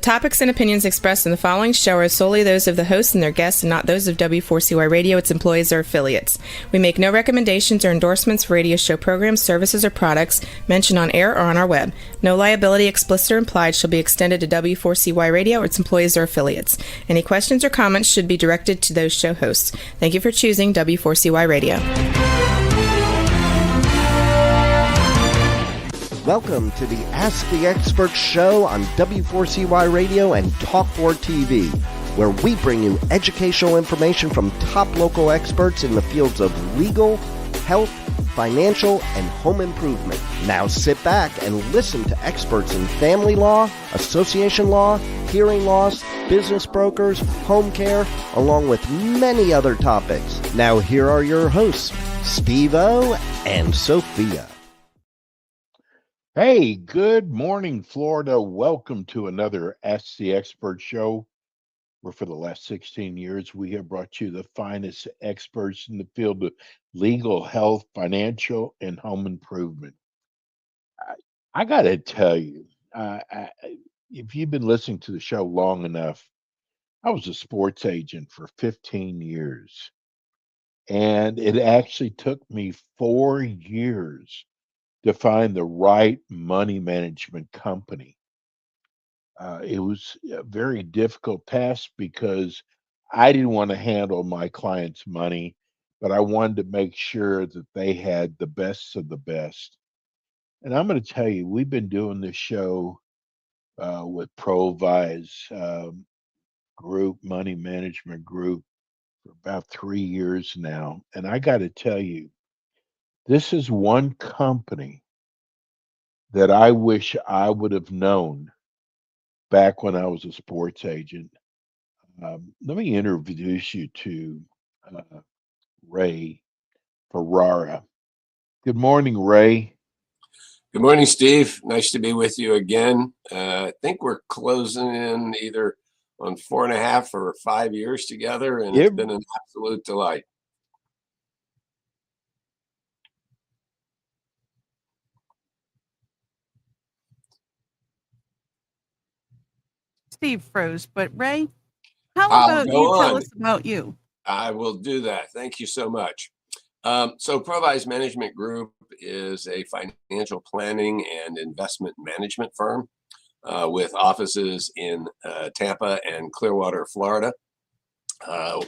topics and opinions expressed in the following show are solely those of the hosts and their guests and not those of W4CY Radio, its employees, or affiliates. We make no recommendations or endorsements for radio show programs, services, or products mentioned on air or on our web. No liability, explicit or implied, shall be extended to W4CY Radio or its employees or affiliates. Any questions or comments should be directed to those show hosts. Thank you for choosing W4CY Radio. Welcome to the Ask the Expert show on W4CY Radio and Talk4 TV, where we bring you educational information from top local experts in the fields of legal, health, financial, and home improvement. Now sit back and listen to experts in family law, association law, hearing loss, business brokers, home care, along with many other topics. Now here are your hosts, Steve-O and Sophia. Hey, good morning, Florida. Welcome to another Ask the Expert show, where for the last 16 years, we have brought you the finest experts in the field of legal, health, financial, and home improvement. I got to tell you, if you've been listening to the show long enough, I was a sports agent for 15 years, and it actually took me 4 years to find the right money management company. It was a very difficult task because I didn't want to handle my clients' money, but I wanted to make sure that they had the best of the best. And I'm going to tell you, we've been doing this show with ProVise Group, Money Management Group, for about 3 years now. And I got to tell you, this is one company that I wish I would have known back when I was a sports agent. Let me introduce you to Ray Ferrara. Good morning, Ray. Good morning, Steve. Nice to be with you again. I think we're closing in either on 4.5 or 5 years together, and It's been an absolute delight. Steve froze, but Ray, how about you tell us about you? I will do that. Thank you so much. So ProVise Management Group is a financial planning and investment management firm with offices in Tampa and Clearwater, Florida.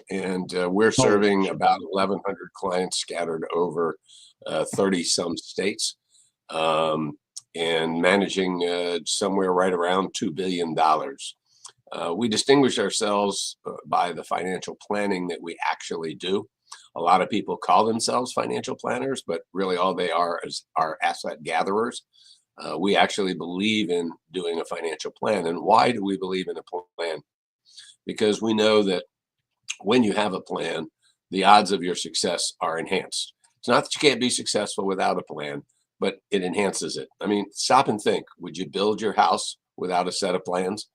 And we're serving about 1,100 clients scattered over 30-some states. And managing somewhere right around $2 billion. We distinguish ourselves by the financial planning that we actually do. A lot of people call themselves financial planners, but really all they are asset gatherers. We actually believe in doing a financial plan. And why do we believe in a plan? Because we know that when you have a plan, the odds of your success are enhanced. It's not that you can't be successful without a plan, but it enhances it. I mean, stop and think. Would you build your house without a set of plans?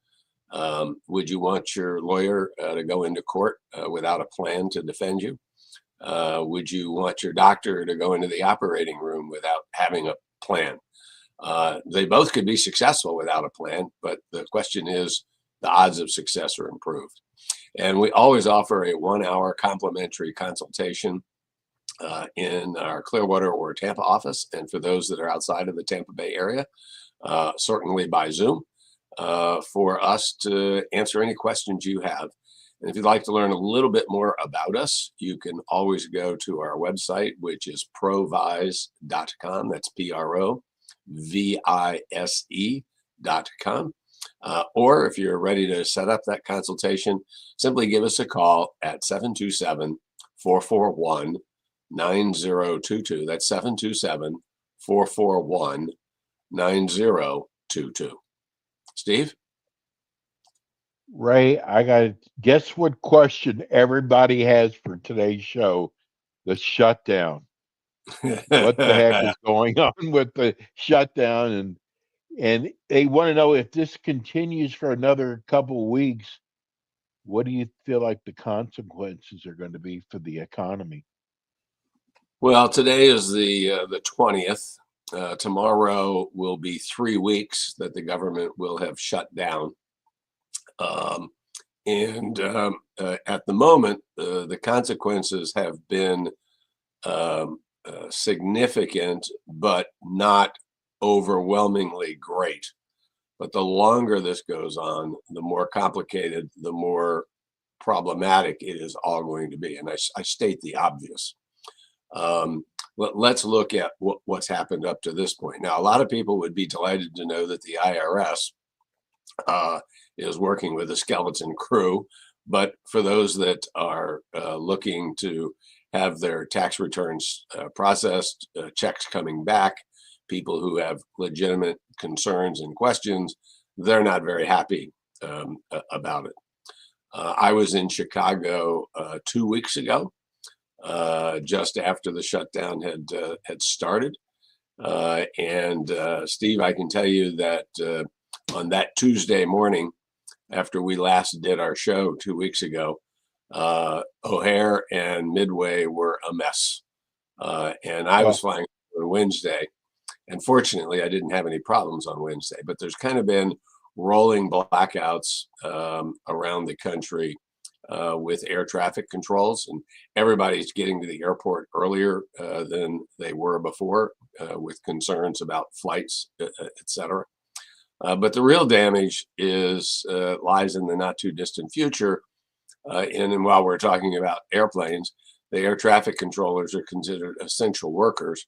Would you want your lawyer to go into court without a plan to defend you? Would you want your doctor to go into the operating room without having a plan? They both could be successful without a plan, but the question is, the odds of success are improved. And we always offer a 1-hour complimentary consultation in our Clearwater or Tampa office, and for those that are outside of the Tampa Bay area, certainly by Zoom, for us to answer any questions you have. And if you'd like to learn a little bit more about us, you can always go to our website, which is provise.com. That's PROVISE.com. Or if you're ready to set up that consultation, simply give us a call at 727-441-9022. That's 727-441-9022. Steve? Ray, I got to guess what question everybody has for today's show: the shutdown. What the heck is going on with the shutdown? And they want to know, if this continues for another couple of weeks, what do you feel like the consequences are going to be for the economy? Well, today is the 20th. Tomorrow will be 3 weeks that the government will have shut down. At the moment, the consequences have been significant, but not overwhelmingly great. But the longer this goes on, the more complicated, the more problematic it is all going to be. And I state the obvious. Let's look at what's happened up to this point. Now, a lot of people would be delighted to know that the IRS is working with a skeleton crew. But for those that are looking to have their tax returns processed, checks coming back, people who have legitimate concerns and questions, they're not very happy about it. I was in Chicago 2 weeks ago, just after the shutdown had started. Steve, I can tell you that on that Tuesday morning, after we last did our show 2 weeks ago, O'Hare and Midway were a mess. And I was flying on Wednesday. And fortunately, I didn't have any problems on Wednesday. But there's kind of been rolling blackouts around the country with air traffic controls. And everybody's getting to the airport earlier than they were before with concerns about flights, et cetera. But the real damage lies in the not too distant future. And while we're talking about airplanes, the air traffic controllers are considered essential workers.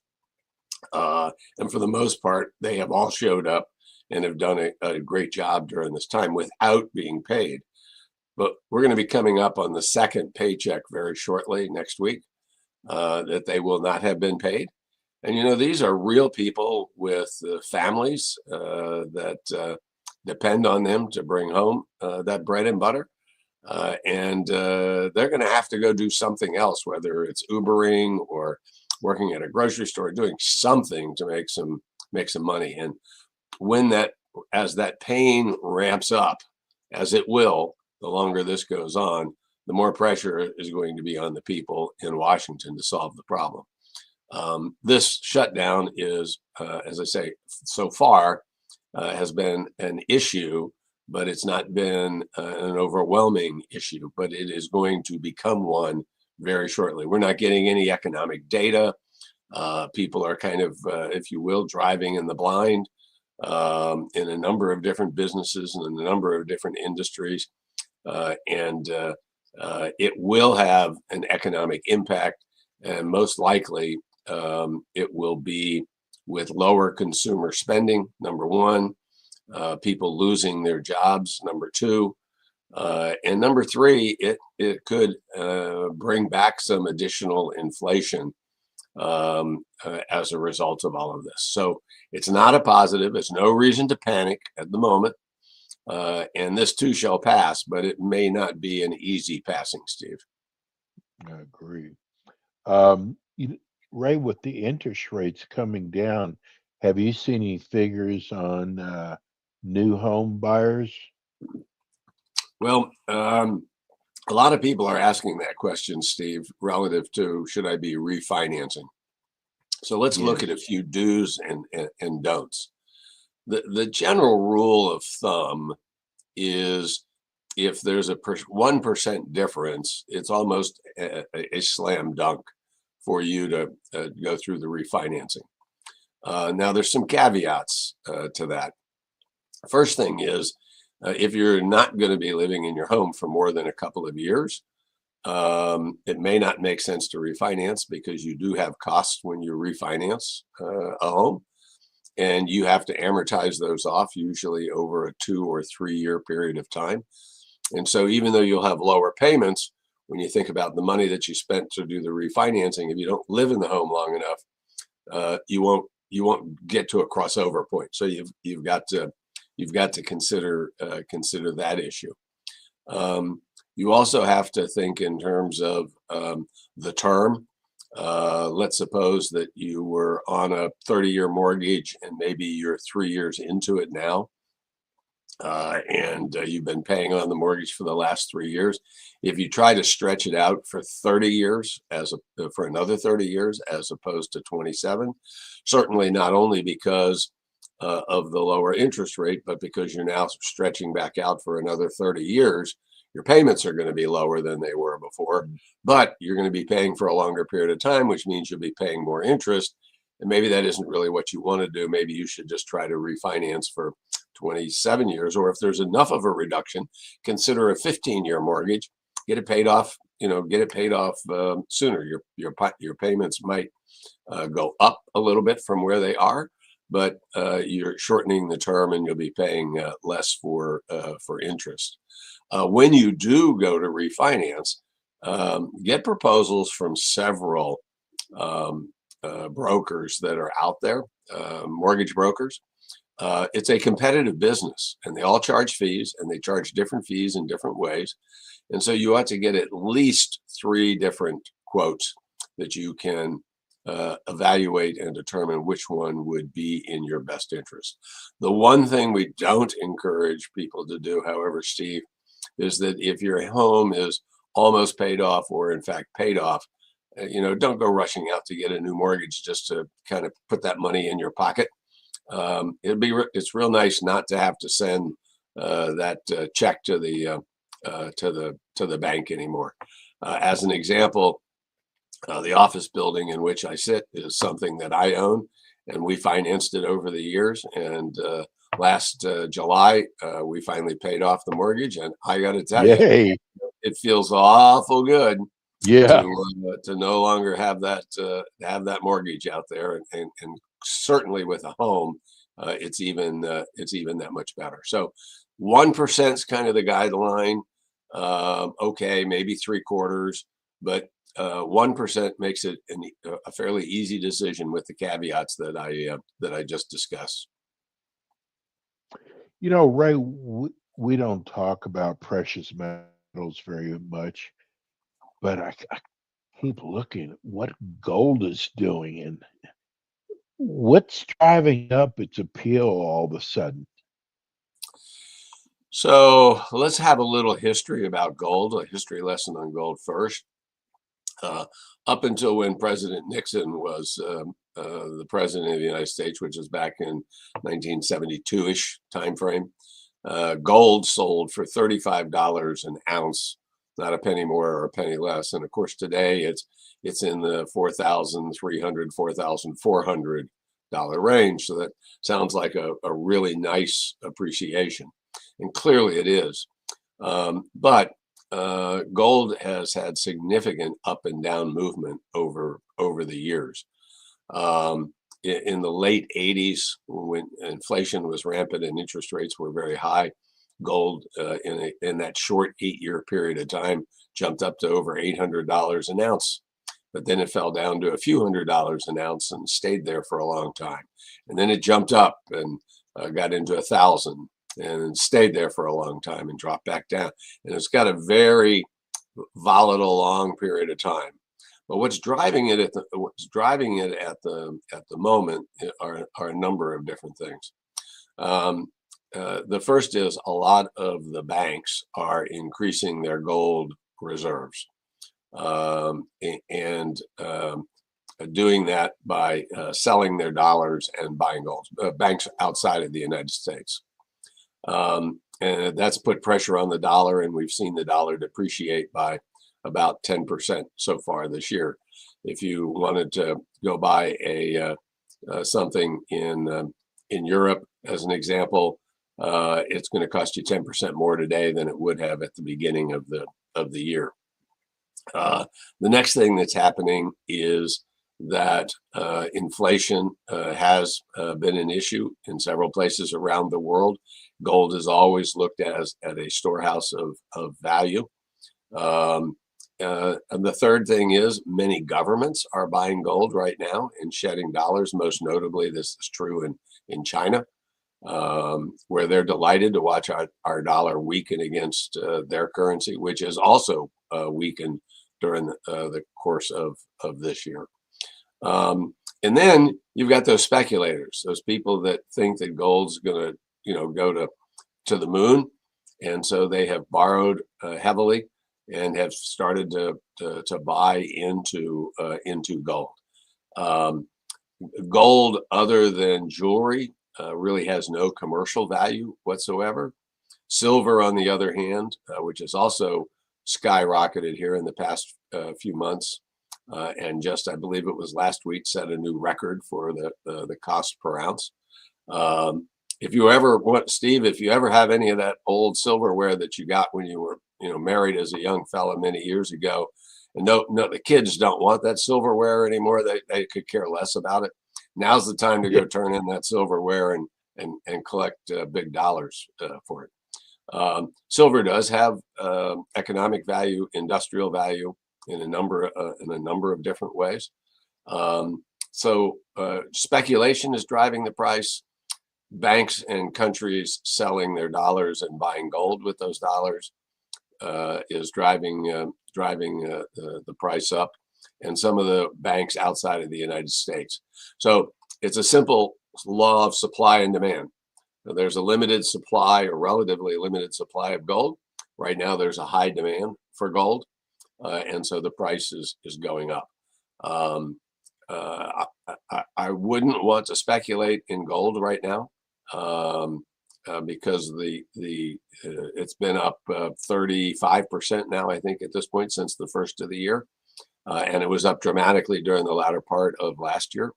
And for the most part, they have all showed up and have done a great job during this time without being paid. But we're going to be coming up on the second paycheck very shortly next week that they will not have been paid. And, these are real people with families that depend on them to bring home that bread and butter. And they're going to have to go do something else, whether it's Ubering or working at a grocery store, doing something to make some money. And as that pain ramps up, as it will, the longer this goes on, the more pressure is going to be on the people in Washington to solve the problem. This shutdown is, as I say, so far has been an issue, but it's not been an overwhelming issue, but it is going to become one very shortly. We're not getting any economic data. People are kind of, if you will, driving in the blind in a number of different businesses and in a number of different industries. It will have an economic impact, and most likely it will be with lower consumer spending, number one, people losing their jobs, number two, and number three, it could bring back some additional inflation as a result of all of this. So it's not a positive. There's no reason to panic at the moment. And this too shall pass, but it may not be an easy passing, Steve. I agree. Ray, with the interest rates coming down, have you seen any figures on new home buyers? Well, a lot of people are asking that question, Steve, relative to should I be refinancing? So let's look at a few do's and don'ts. The general rule of thumb is if there's a 1% difference, it's almost a slam dunk for you to go through the refinancing. Now, there's some caveats to that. First thing is, if you're not going to be living in your home for more than a couple of years, it may not make sense to refinance because you do have costs when you refinance a home. And you have to amortize those off usually over a 2 or 3 year period of time. And so even though you'll have lower payments, when you think about the money that you spent to do the refinancing, if you don't live in the home long enough, you won't get to a crossover point. So you've got to consider that issue. You also have to think in terms of the term. Let's suppose that you were on a 30-year mortgage and maybe you're 3 years into it now, and you've been paying on the mortgage for the last 3 years. If you try to stretch it out for 30 years for another 30 years as opposed to 27, certainly not only because of the lower interest rate, but because you're now stretching back out for another 30 years, your payments are going to be lower than they were before, but you're going to be paying for a longer period of time, which means you'll be paying more interest. And maybe that isn't really what you want to do. Maybe you should just try to refinance for 27 years, or if there's enough of a reduction, consider a 15-year mortgage, get it paid off, sooner. Your payments might go up a little bit from where they are, but you're shortening the term and you'll be paying less for interest. When you do go to refinance, get proposals from several brokers that are out there, mortgage brokers. It's a competitive business, and they all charge fees, and they charge different fees in different ways. And so you ought to get at least 3 different quotes that you can evaluate and determine which one would be in your best interest. The one thing we don't encourage people to do, however, Steve, is that if your home is almost paid off or in fact paid off, don't go rushing out to get a new mortgage just to kind of put that money in your pocket. It's real nice not to have to send that check to the bank anymore. As an example, the office building in which I sit is something that I own, and we financed it over the years. And last July, we finally paid off the mortgage, and I got to tell you, it feels awful good. Yeah. To no longer have that mortgage out there, and certainly with a home, it's even that much better. So 1% is kind of the guideline. Okay, maybe 3/4, but 1% makes it a fairly easy decision with the caveats that I just discussed. Ray, we don't talk about precious metals very much, but I keep looking at what gold is doing and what's driving up its appeal all of a sudden. So let's have a little history about gold, a history lesson on gold first. Up until when President Nixon was the president of the United States, which is back in 1972-ish timeframe, gold sold for $35 an ounce, not a penny more or a penny less. And of course, today it's in the $4,300, $4,400 range. So that sounds like a really nice appreciation, and clearly it is. But gold has had significant up and down movement over the years. In the late 80s, when inflation was rampant and interest rates were very high, gold in that short 8-year period of time jumped up to over $800 an ounce. But then it fell down to a few $100s an ounce and stayed there for a long time. And then it jumped up and got into 1,000 and stayed there for a long time and dropped back down. And it's got a very volatile, long period of time. But what's driving it at the moment are a number of different things. The first is a lot of the banks are increasing their gold reserves, and doing that by selling their dollars and buying gold. Banks outside of the United States. And that's put pressure on the dollar, and we've seen the dollar depreciate by about 10% so far this year. If you wanted to go buy something in Europe, as an example, it's going to cost you 10% more today than it would have at the beginning of the year. The next thing that's happening is that inflation has been an issue in several places around the world. Gold is always looked at as a storehouse of value. And the third thing is many governments are buying gold right now and shedding dollars. Most notably, this is true in China, where they're delighted to watch our dollar weaken against their currency, which is also weakened during the course of this year. And then you've got those speculators, those people that think that gold's going to go to the moon, and so they have borrowed heavily and have started to buy into gold. Gold, other than jewelry, really has no commercial value whatsoever. Silver, on the other hand, which has also skyrocketed here in the past few months, and just, I believe it was last week, set a new record for the cost per ounce. If you ever want, Steve, if you ever have any of that old silverware that you got when you were, married as a young fella many years ago, and no, the kids don't want that silverware anymore. They could care less about it. Now's the time to go turn in that silverware and collect big dollars for it. Silver does have economic value, industrial value in a number of different ways. So speculation is driving the price. Banks and countries selling their dollars and buying gold with those dollars is driving the price up, and some of the banks outside of the United States. So it's a simple law of supply and demand. There's a limited supply, or relatively limited supply of gold. Right now, there's a high demand for gold, and so the price is going up. I wouldn't want to speculate in gold right now, because it's been up 35% now, I think, at this point, since the first of the year, and it was up dramatically during the latter part of last year.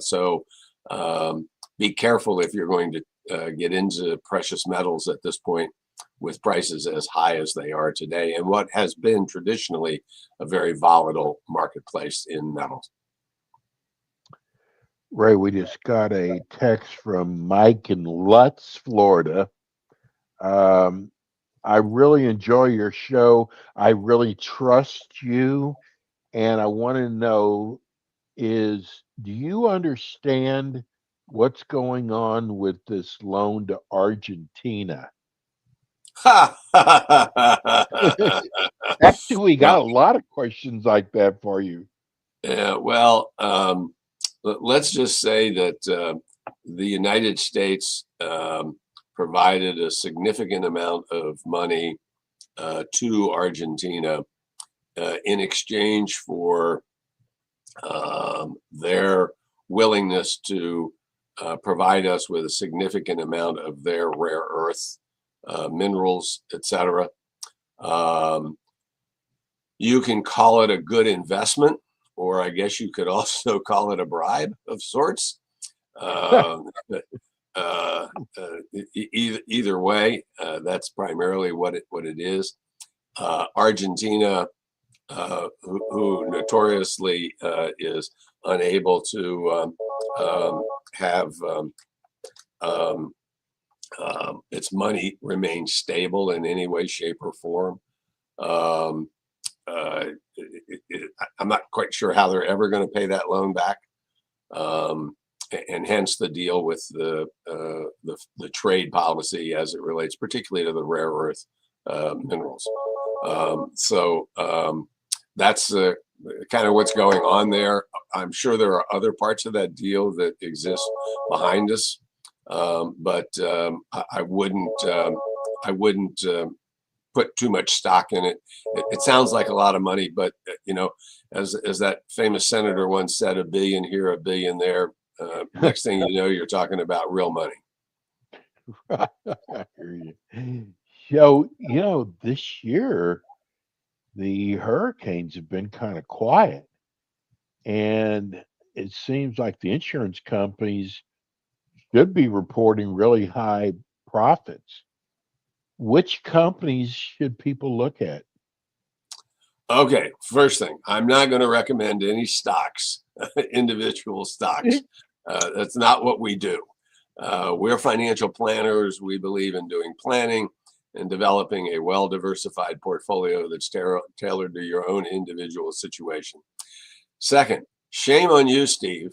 So be careful if you're going to get into precious metals at this point, with prices as high as they are today, and what has been traditionally a very volatile marketplace in metals. Ray, we just got a text from Mike in Lutz, Florida. I really enjoy your show. I really trust you. And I want to know do you understand what's going on with this loan to Argentina? Actually, we got a lot of questions like that for you. Yeah, well, let's just say that the United States provided a significant amount of money to Argentina in exchange for their willingness to provide us with a significant amount of their rare earth minerals, etc. You can call it a good investment, or I guess you could also call it a bribe of sorts. Either way, that's primarily what it is. Argentina, who notoriously is unable to have its money remain stable in any way, shape, or form. I'm not quite sure how they're ever going to pay that loan back, and hence the deal with the trade policy as it relates particularly to the rare earth minerals. So that's kind of what's going on there. I'm sure there are other parts of that deal that exist behind us, but I wouldn't put too much stock in it. It sounds like a lot of money, but as that famous senator once said, $1 billion here, $1 billion there. Next thing you know, you're talking about real money. I hear you. So, this year the hurricanes have been kind of quiet, and it seems like the insurance companies should be reporting really high profits. Which companies should people look at? Okay, first thing, I'm not going to recommend any stocks, individual stocks. That's not what we do. We're financial planners. We believe in doing planning and developing a well-diversified portfolio that's tailored to your own individual situation. Second, shame on you, Steve,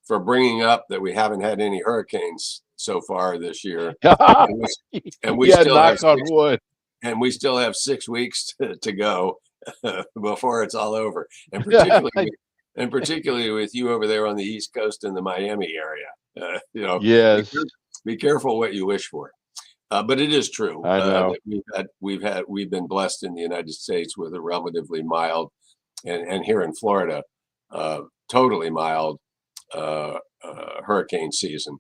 for bringing up that we haven't had any hurricanes so far this year. And we still have on wood. And we still have 6 weeks to go before it's all over. And particularly with you over there on the East Coast in the Miami area. Yes. Be careful what you wish for. But it is true that we've been blessed in the United States with a relatively mild, and here in Florida, totally mild hurricane season.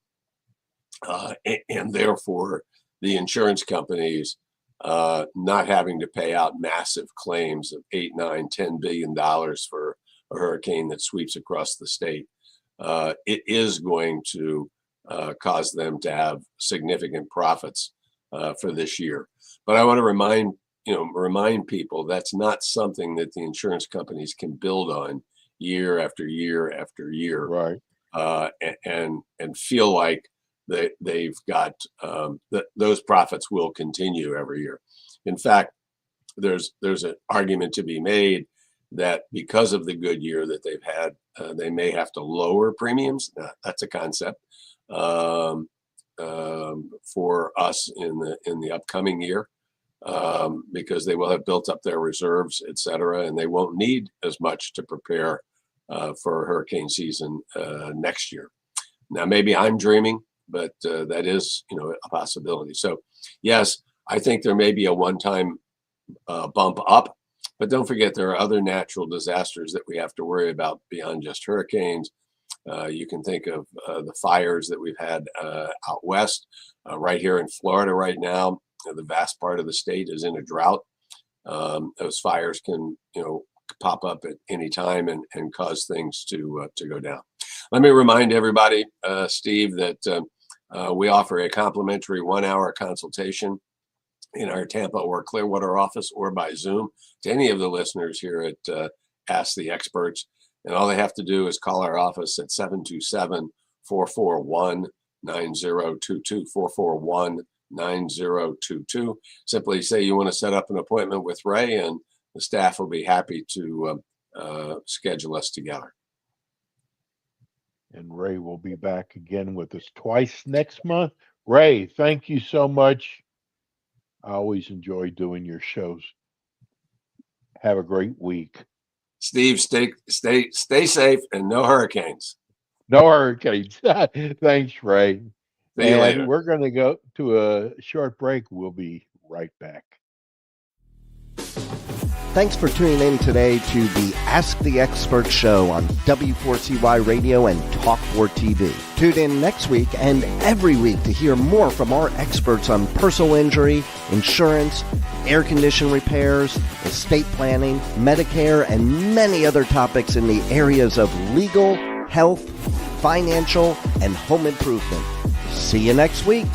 and therefore the insurance companies not having to pay out massive claims of $8, $9, $10 billion for a hurricane that sweeps across the state. It is going to cause them to have significant profits for this year. But I want to remind people that's not something that the insurance companies can build on year after year after year, Right. And feel like they've got those profits will continue every year. In fact, there's an argument to be made that because of the good year that they've had, they may have to lower premiums. That's a concept for us in the upcoming year, because they will have built up their reserves, et cetera, and they won't need as much to prepare for hurricane season next year. Now, maybe I'm dreaming, but that is, a possibility. So, yes, I think there may be a one-time bump up, but don't forget there are other natural disasters that we have to worry about beyond just hurricanes. You can think of the fires that we've had out west, right here in Florida right now. The vast part of the state is in a drought. Those fires can, pop up at any time and cause things to go down. Let me remind everybody, Steve, that we offer a complimentary 1-hour consultation in our Tampa or Clearwater office or by Zoom to any of the listeners here at Ask the Experts. And all they have to do is call our office at 727-441-9022, 441-9022. Simply say you want to set up an appointment with Ray, and the staff will be happy to schedule us together. And Ray will be back again with us twice next month. Ray, thank you so much. I always enjoy doing your shows. Have a great week. Steve, stay safe and no hurricanes. No hurricanes. Thanks, Ray. See you later. We're going to go to a short break. We'll be right back. Thanks for tuning in today to the Ask the Expert show on W4CY Radio and Talk4 TV. Tune in next week and every week to hear more from our experts on personal injury, insurance, air condition repairs, estate planning, Medicare, and many other topics in the areas of legal, health, financial, and home improvement. See you next week.